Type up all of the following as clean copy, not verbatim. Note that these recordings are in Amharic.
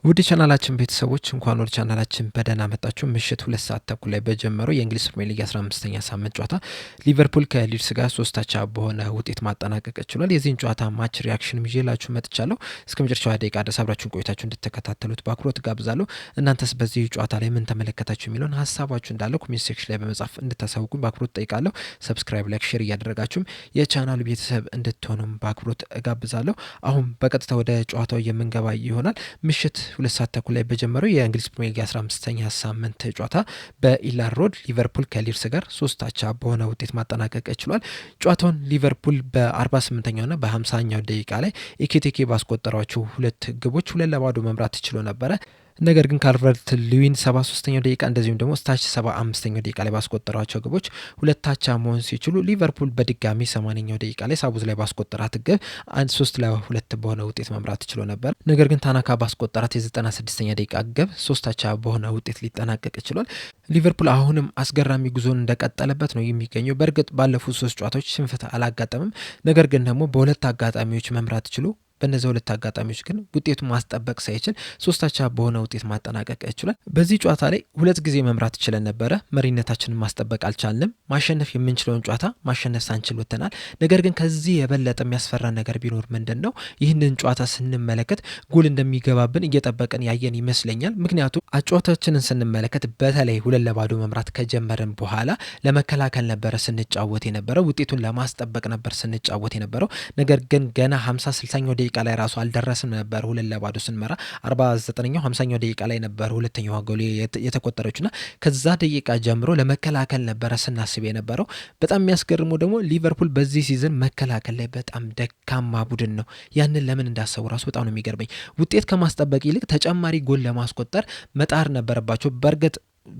ውድ ቻናላችን ቤተሰቦች እንኳን ወደ ቻናላችን በደህና መጣችሁ። ምሽት 2 ሰዓት ተኩል ላይ በጀመረው የእንግሊዝ ፕሪሚየር ሊግ 15ኛ ሳምንት ጨዋታ ሊቨርፑል ከሊድስ ጋር 3-3 በሆነ ውጤት ማጠናቀቅ ችሏል። የዚህን ጨዋታ ማች ሪያክሽን ይዤላችሁ መጥቻለሁ። እስከ መጨረሻው ደቂቃ ድረስ አብራችሁን ቆይታችሁ እንድትከታተሉት በአክብሮት ጋብዛለሁ። እናንተስ በዚህ ጨዋታ ላይ ምን ተመለከታችሁ የሚለውን ሀሳባችሁ እንዳለ ኮሜንት ሴክሽን ላይ በመጻፍ እንድታሳውቁኝ በአክብሮት ጠይቃለሁ። ሰብስክራይብ፣ ላይክ፣ ሼር እያደረጋችሁም የቻናሉ ቤተሰብ እንድትሆኑም በአክብሮት ጋብዛለሁ። አሁን በቀጥታ ወደ ጨዋታው የምንገባ ይሆናል። ምሽት 2 ሰዓት ተኩል ላይ በጀመረው የእንግሊዝ ፕሪሚየር ሊግ 15ኛ ሳምንት ጨዋታ በኢላን ሮድ ሊቨርፑል ከሊድስ ጋር 3-3 በሆነ ውጤት ማጠናቀቅ ችሏል። ጨዋታውን ሊቨርፑል በ48ኛውና በ50ኛው ደቂቃ ላይ ኤኬቴኬ ባስቆጠሯቸው ሁለት ግቦች 2-0 መምራት ችሎ ነበረ። ነገር ግን ካልቨርት ሉዊን 73ኛው ደቂቃ እንደዚሁም ደግሞ ስታች 75ኛው ደቂቃ ላይ ባስቆጠሯቸው ግቦች 2-2 መሆን ሲችሉ ሊቨርፑል በድጋሚ 80ኛው ደቂቃ ላይ ሳቡዝ ላይ ባስቆጠራት ግብ 3-2 በሆነ ውጤት መምራት ችሎ ነበር። ነገር ግን ታናካ ባስቆጠራት የ96ኛ ደቂቃ ግብ 3-3 በሆነ ውጤት ሊጠናቀቅ ችሏል። ሊቨርፑል አሁንም አስገራሚ ጉዞን እንደቀጠለበት ነው የሚገኘው። በእርግጥ ባለፉት 3 ጨዋታዎች ሽንፈት አላጋጠምም። ነገር ግን ደግሞ በሁለት አጋጣሚዎች መምራት ችሎ በእነዚህ ሁለት አጋጣሚዎች ግን ውጤቱን ማስጠበቅ ሳይችል 3-3 በሆነ ውጤት ማጠናቀቅ ችሏል። በዚህ ጨዋታ ላይ 2 ጊዜ መምራት ችለን ነበረ። መሪነታችንን ማስጠበቅ አልቻልንም። ማሸነፍ የምንችለውን ጨዋታ ማሸነፍ ሳንችል ወጥተናል። ነገር ግን ከዚህ የበለጠ የሚያስፈራ ነገር ቢኖር ምንድን ነው? ይህንን ጨዋታ ስንመለከት ጎል እንደሚገባብን እየጠበቅን ያየን ይመስለኛል። ምክንያቱም አጨዋታችንን ስንመለከት በተለይ 2-0 መምራት ከጀመርን በኋላ ለመከላከል ነበረ ስንጫወት የነበረው፣ ውጤቱን ለማስጠበቅ ነበር ስንጫወት የነበረው። ነገር ግን ገና 50-60ኛው ደቂቃ ላይ ራሱ አልደረስም ነበር 2-0 ስንመራ 49ኛው 50ኛው ደቂቃ ላይ ነበር ሁለተኛው ጎል የተቆጠረችና ከዛ ደቂቃ ጀምሮ ለመከላከል ነበረ ስናስብ የነበረው። በጣም የሚያስገርመው ደግሞ ሊቨርፑል በዚህ ሲዝን መከላከል ላይ በጣም ደካማ ቡድን ነው። ያንን ለምን እንዳሰቡ ራሱ በጣም ነው የሚገርመኝ። ውጤት ከማስጠበቅ ይልቅ ተጨማሪ ጎል ለማስቆጠር መጣር ነበረባቸው። በእርግጥ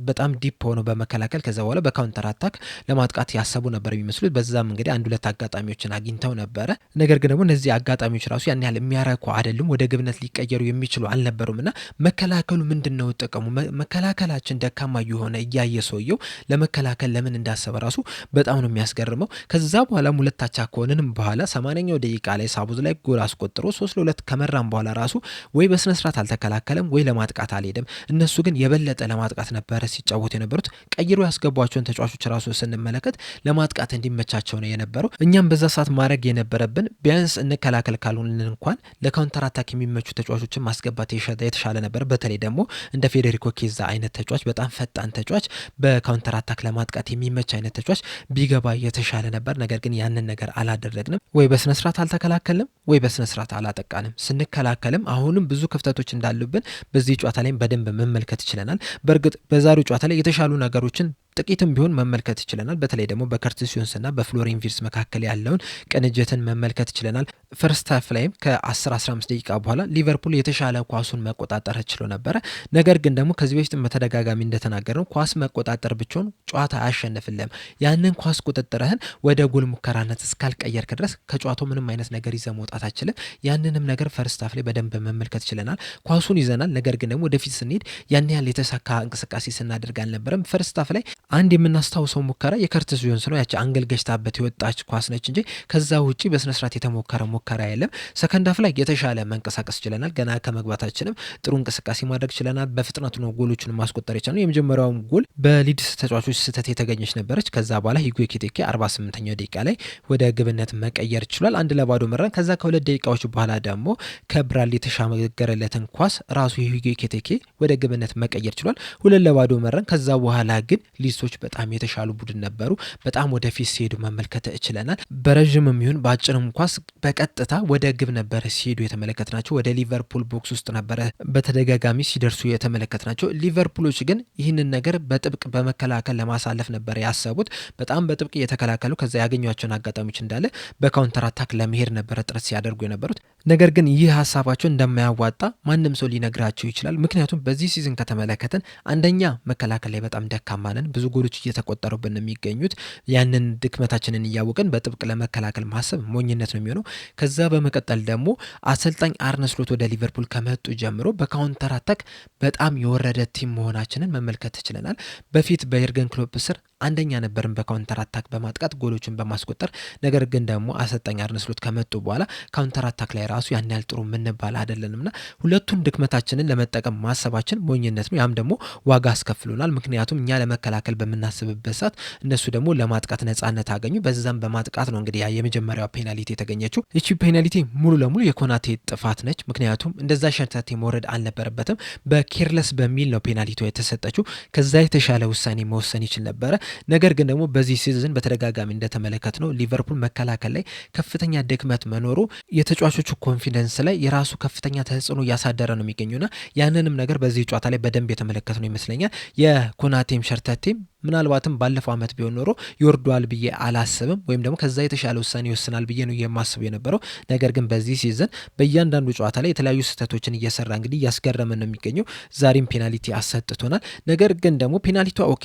በጣም ዲፕ ሆነው በመከላከል ከዛ በኋላ በካውንተር አታክ ለማጥቃት ያሰቡ ነበር የሚመስሉት። በዛም እንግዲህ 1-2 አጋጣሚዎችን አግኝተው ነበረ። ነገር ግን ደግሞ እነዚህ አጋጣሚዎች ራሱ ያን ያህል የሚያረኩ አይደሉም፣ ወደ ግብነት ሊቀየሩ የሚችሉ አልነበሩም። እና መከላከሉ ምንድነው ጥቅሙ? መከላከላችን ደካማ የሆነ እያየ ሰውየው ለመከላከል ለምን እንዳሰበ ራሱ በጣም ነው የሚያስገርመው። ከዛ በኋላ 2-2 ከሆነንም በኋላ 80ኛው ደቂቃ ላይ ሳቡዝ ላይ ጎል አስቆጥሮ 3-2 ከመራም በኋላ ራሱ ወይ በስነ ስርዓት አልተከላከለም ወይ ለማጥቃት አልሄደም። እነሱ ግን የበለጠ ለማጥቃት ነበር ሲጫወቱ የነበሩት። ቀይሮ ያስገቧቸውን ተጫዋቾች ራሱ ስንመለከት ለማጥቃት እንዲመቻቸው ነው የነበረው። እኛም በዛ ሰዓት ማድረግ የነበረብን ቢያንስ እንከላከል ካሉን እንኳን ለካውንተር አታክ የሚመቹ ተጫዋቾችን ማስገባት የተሻለ ነበር። በተለይ ደግሞ እንደ ፌዴሪኮ ኬዛ አይነት ተጫዋች፣ በጣም ፈጣን ተጫዋች፣ በካውንተር አታክ ለማጥቃት የሚመች አይነት ተጫዋች ቢገባ የተሻለ ነበር። ነገር ግን ያንን ነገር አላደረግንም። ወይ በስነ ስርዓት አልተከላከልንም ወይ በስነ ስርዓት አላጠቃንም። ስንከላከልም አሁንም ብዙ ክፍተቶች እንዳሉብን በዚህ ጨዋታ ላይም በደንብ መመልከት ይችለናል። በእርግጥ በዛሬው ጨዋታ ላይ የተሻሉ ነገሮችን ጥቂትም ቢሆን መመልከት ይችለናል። በተለይ ደግሞ በከርቲስ ጆንስና በፍሎሪን ቪርትዝ መካከል ያለውን ቅንጅትን መመልከት ይችለናል። ፈርስት ሃፍ ላይም ከ10-15 ደቂቃ በኋላ ሊቨርፑል የተሻለ ኳሱን መቆጣጠር ችሎ ነበረ። ነገር ግን ደግሞ ከዚህ በፊት በተደጋጋሚ እንደተናገረው ኳስ መቆጣጠር ብቻውን ጨዋታ አያሸንፍልም። ያንን ኳስ ቁጥጥርህን ወደ ጎል ሙከራነት እስካልቀየርክ ድረስ ከጨዋታው ምንም አይነት ነገር ይዘህ መውጣት አችልም። ያንንም ነገር ፈርስት ሃፍ ላይ በደንብ መመልከት ይችለናል። ኳሱን ይዘናል። ነገር ግን ደግሞ ወደፊት ስንሄድ ያን ያህል የተሳካ እንቅስቃሴ ስናደርግ አልነበረም። ፈርስት ሃፍ ላይ አንድ የምናስታውሰው ሙከራ የከርቲስ ጆንስ ነው። ያቺ አንገል ገጭታበት የወጣች ኳስ ነች እንጂ ከዛ ውጪ በስነ ስርዓት የተሞከረ ሙከራ የለም። ሰከንድ ሃፍ ላይ የተሻለ መንቀሳቀስ ችለናል። ገና ከመግባታችንም ጥሩ እንቅስቃሴ ማድረግ ችለናል። በፍጥነቱ ነው ጎሎችን ማስቆጠር የቻልነው። የመጀመሪያውም ጎል በሊድስ ተጫዋቾች ስህተት የተገኘች ነበረች። ከዛ በኋላ ሂጎ ኤኪቲኬ 48ኛው ደቂቃ ላይ ወደ ግብነት መቀየር ችሏል። 1-0 መራን። ከዛ ከ2 ደቂቃዎች በኋላ ደግሞ ከብራድሊ የተሻገረለትን ኳስ ራሱ ሂጎ ኤኪቲኬ ወደ ግብነት መቀየር ችሏል። 2-0 መራን። ከዛ በኋላ ግን ሊድሶች በጣም የተሻሉ ቡድን ነበሩ። በጣም ወደፊት ሲሄዱ መመልከት ችለናል። በረዥም የሚሆን በአጭርም ኳስ በቀጥታ ወደ ግብ ነበረ ሲሄዱ የተመለከትናቸው። ወደ ሊቨርፑል ቦክስ ውስጥ ነበረ በተደጋጋሚ ሲደርሱ የተመለከትናቸው። ሊቨርፑሎች ግን ይህንን ነገር በጥብቅ በመከላከል ለማሳለፍ ነበረ ያሰቡት። በጣም በጥብቅ እየተከላከሉ ከዛ ያገኟቸውን አጋጣሚዎች እንዳለ በካውንተር አታክ ለመሄድ ነበረ ጥረት ሲያደርጉ የነበሩት። ነገር ግን ይህ ሀሳባቸው እንደማያዋጣ ማንም ሰው ሊነግራቸው ይችላል። ምክንያቱም በዚህ ሲዝን ከተመለከትን አንደኛ መከላከል ላይ በጣም ደካማ ነን። ብዙ ጎሎች እየተቆጠሩብን የሚገኙት ያንን ድክመታችንን እያወቅን በጥብቅ ለመከላከል ማሰብ ሞኝነት ነው የሚሆነው። ከዛ በመቀጠል ደግሞ አሰልጣኝ አርነ ስሎት ወደ ሊቨርፑል ከመጡ ጀምሮ በካውንተር አታክ በጣም የወረደ ቲም መሆናችንን መመልከት ትችለናል። በፊት በኤርገን ክሎፕ ስር አንደኛ ነበርን በካውንተር አታክ በማጥቃት ጎሎችን በማስቆጠር። ነገር ግን ደግሞ አሰልጣኝ አርነ ስሎት ከመጡ በኋላ ካውንተር አታክ ላይ ራሱ ያን ያህል ጥሩ የምንባል አይደለንምና ሁለቱን ድክመታችንን ለመጠቀም ማሰባችን ሞኝነት ነው። ያም ደግሞ ዋጋ አስከፍሎናል። ምክንያቱም እኛ ለመከላከል በምናስብበት ሰዓት እነሱ ደግሞ ለማጥቃት ነጻነት አገኙ። በዛም በማጥቃት ነው እንግዲህ ያ የመጀመሪያው ፔናልቲ የተገኘችው። እቺ ፔናልቲ ሙሉ ለሙሉ የኮናቴ ጥፋት ነች። ምክንያቱም እንደዛ ሸርተቴ መውረድ አልነበረበትም። በኬርለስ በሚል ነው ፔናልቲው የተሰጠችው። ከዛ የተሻለ ውሳኔ መወሰን ይችል ነበረ። ነገር ግን ደግሞ በዚህ ሲዝን በተደጋጋሚ እንደተመለከት ነው ሊቨርፑል መከላከል ላይ ከፍተኛ ድክመት መኖሩ የተጫዋቾቹ ኮንፊደንስ ላይ የራሱ ከፍተኛ ተጽዕኖ እያሳደረ ነው የሚገኙና ያንንም ነገር በዚህ ጨዋታ ላይ በደንብ የተመለከት ነው ይመስለኛል። የኮናቴም ሸርተቴም ምናልባትም ባለፈው ዓመት ቢሆን ኖሮ ይወርዷል ብዬ አላስብም፣ ወይም ደግሞ ከዛ የተሻለ ውሳኔ ይወስናል ብዬ ነው የማስበው የነበረው። ነገር ግን በዚህ ሲዝን በእያንዳንዱ ጨዋታ ላይ የተለያዩ ስህተቶችን እየሰራ እንግዲህ እያስገረመን ነው የሚገኘው። ዛሬም ፔናልቲ አሰጥቶናል። ነገር ግን ደግሞ ፔናልቲዋ ኦኬ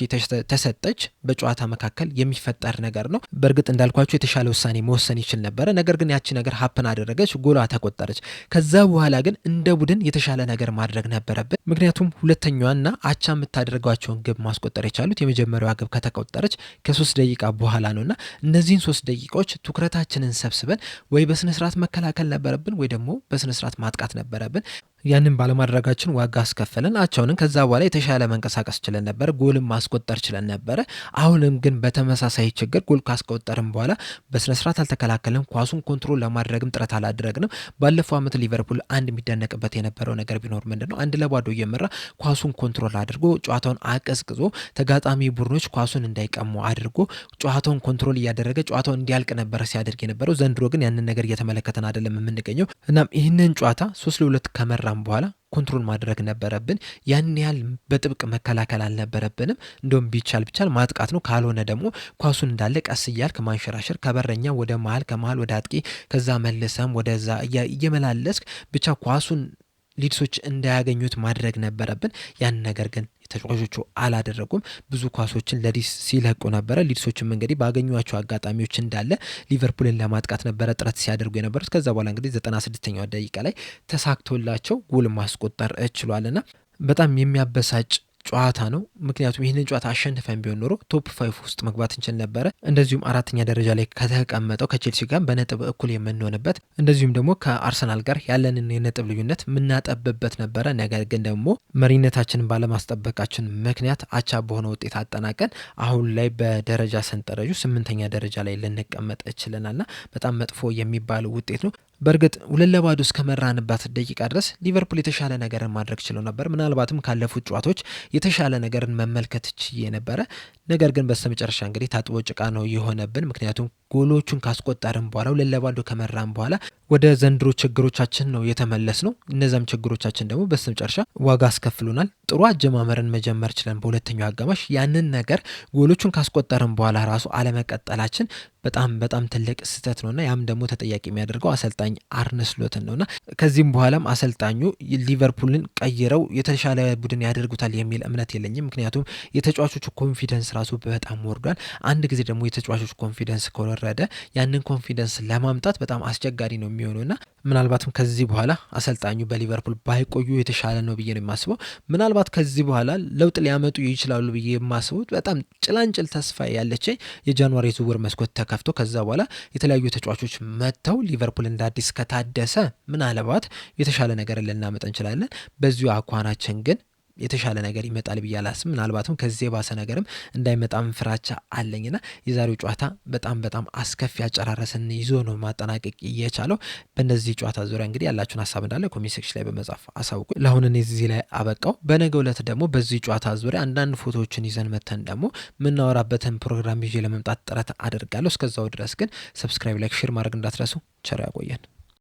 ተሰጠች፣ በጨዋታ መካከል የሚፈጠር ነገር ነው። በእርግጥ እንዳልኳቸው የተሻለ ውሳኔ መወሰን ይችል ነበረ። ነገር ግን ያቺ ነገር ሀፕን አደረገች፣ ጎሏ ተቆጠረች። ከዛ በኋላ ግን እንደ ቡድን የተሻለ ነገር ማድረግ ነበረብን። ምክንያቱም ሁለተኛዋና አቻ የምታደርጓቸውን ግብ ማስቆጠር የቻሉት የመጀመሪያዋ ግብ ከተቆጠረች ከ3 ደቂቃ በኋላ ነውና እነዚህን 3 ደቂቃዎች ትኩረታችንን ሰብስበን ወይ በስነስርዓት መከላከል ነበረብን ወይ ደግሞ በስነስርዓት ማጥቃት ነበረብን። ያንን ባለማድረጋችን ዋጋ አስከፈለን። አቻውንን ከዛ በኋላ የተሻለ መንቀሳቀስ ችለን ነበር፣ ጎልም ማስቆጠር ችለን ነበረ። አሁንም ግን በተመሳሳይ ችግር ጎል ካስቆጠርን በኋላ በስነስርዓት አልተከላከልንም። ኳሱን ኮንትሮል ለማድረግም ጥረት አላደረግንም። ባለፈው ዓመት ሊቨርፑል አንድ የሚደነቅበት የነበረው ነገር ቢኖር ምንድነው 1-0 እየመራ ኳሱን ኮንትሮል አድርጎ ጨዋታውን አቀዝቅዞ ተጋጣሚ ቡድኖች ኳሱን እንዳይቀሙ አድርጎ ጨዋታውን ኮንትሮል እያደረገ ጨዋታውን እንዲያልቅ ነበር ሲያደርግ የነበረው። ዘንድሮ ግን ያንን ነገር እየተመለከተን አይደለም የምንገኘው። እናም ይህንን ጨዋታ 3-2 ከመራ በኋላ ኮንትሮል ማድረግ ነበረብን። ያን ያህል በጥብቅ መከላከል አልነበረብንም። እንደውም ቢቻል ማጥቃት ነው። ካልሆነ ደግሞ ኳሱን እንዳለ ቀስ እያልክ ማንሸራሸር፣ ከበረኛ ወደ መሀል፣ ከመሀል ወደ አጥቂ፣ ከዛ መልሰም ወደዛ እየመላለስክ ብቻ ኳሱን ሊድሶች እንዳያገኙት ማድረግ ነበረብን። ያን ነገር ግን ተጫዋቾቹ አላደረጉም። ብዙ ኳሶችን ለሊድስ ሲለቁ ነበረ። ሊድሶችም እንግዲህ ባገኟቸው አጋጣሚዎች እንዳለ ሊቨርፑልን ለማጥቃት ነበረ ጥረት ሲያደርጉ የነበሩት። ከዛ በኋላ እንግዲህ 96ኛው ደቂቃ ላይ ተሳክቶላቸው ጎል ማስቆጠር ችሏልና በጣም የሚያበሳጭ ጨዋታ ነው። ምክንያቱም ይህንን ጨዋታ አሸንፈን ቢሆን ኖሮ ቶፕ 5 ውስጥ መግባት እንችል ነበረ። እንደዚሁም 4ኛ ደረጃ ላይ ከተቀመጠው ከቼልሲ ጋር በነጥብ እኩል የምንሆንበት፣ እንደዚሁም ደግሞ ከአርሰናል ጋር ያለንን የነጥብ ልዩነት የምናጠብበት ነበረ። ነገር ግን ደግሞ መሪነታችንን ባለማስጠበቃችን ምክንያት አቻ በሆነ ውጤት አጠናቀን አሁን ላይ በደረጃ ሰንጠረዡ 8ኛ ደረጃ ላይ ልንቀመጥ ችለናልና በጣም መጥፎ የሚባል ውጤት ነው። በእርግጥ 2-0 እስከመራንባት ደቂቃ ድረስ ሊቨርፑል የተሻለ ነገርን ማድረግ ችለው ነበር። ምናልባትም ካለፉት ጨዋታዎች የተሻለ ነገርን መመልከት ችዬ ነበረ። ነገር ግን በስተመጨረሻ እንግዲህ ታጥቦ ጭቃ ነው የሆነብን። ምክንያቱም ጎሎቹን ካስቆጠርን በኋላ 2-0 ከመራን በኋላ ወደ ዘንድሮ ችግሮቻችን ነው የተመለስ ነው። እነዛም ችግሮቻችን ደግሞ በስተመጨረሻ ዋጋ አስከፍሉናል። ጥሩ አጀማመርን መጀመር ችለን በሁለተኛው አጋማሽ ያንን ነገር ጎሎቹን ካስቆጠርን በኋላ ራሱ አለመቀጠላችን በጣም ትልቅ ስህተት ነውና ያም ደግሞ ተጠያቂ የሚያደርገው አሰልጣኝ አርነ ስሎትን ነውና ከዚህም በኋላም አሰልጣኙ ሊቨርፑልን ቀይረው የተሻለ ቡድን ያደርጉታል የሚል እምነት የለኝም። ምክንያቱም የተጫዋቾቹ ኮንፊደንስ ራሱ በጣም ወርዷል። አንድ ጊዜ ደግሞ የተጫዋቾቹ ኮንፊደንስ ከወረደ ያንን ኮንፊደንስ ለማምጣት በጣም አስቸጋሪ ነው የሚሆነውና ምናልባትም ከዚህ በኋላ አሰልጣኙ በሊቨርፑል ባይቆዩ የተሻለ ነው ብዬ ነው የማስበው። ምናልባት ከዚህ በኋላ ለውጥ ሊያመጡ ይችላሉ ብዬ የማስበው በጣም ጭላንጭል ተስፋ ያለችኝ የጃንዋሪ ዝውውር መስኮት ተከፍቶ ከዛ በኋላ የተለያዩ ተጫዋቾች መጥተው ሊቨርፑል እንደ አዲስ ከታደሰ ምናልባት የተሻለ ነገር ልናመጣ እንችላለን። በዚሁ አኳናችን ግን የተሻለ ነገር ይመጣል ብዬ አላስብም። ምናልባትም ከዚህ የባሰ ነገርም እንዳይመጣም ፍራቻ አለኝና የዛሬው ጨዋታ በጣም አስከፊ አጨራረስን ይዞ ነው ማጠናቀቅ የቻለው። በእነዚህ ጨዋታ ዙሪያ እንግዲህ ያላችሁን ሀሳብ እንዳለ ኮሜንት ሴክሽን ላይ በመጻፍ አሳውቁ። ለአሁን እኔ እዚህ ላይ አበቃው። በነገው ዕለት ደግሞ በዚህ ጨዋታ ዙሪያ አንዳንድ ፎቶዎችን ይዘን መተን ደግሞ የምናወራበትን ፕሮግራም ይዤ ለመምጣት ጥረት አደርጋለሁ። እስከዛው ድረስ ግን ሰብስክራይብ፣ ላይክ፣ ሼር ማድረግ እንዳትረሱ። ቸር ያቆየን።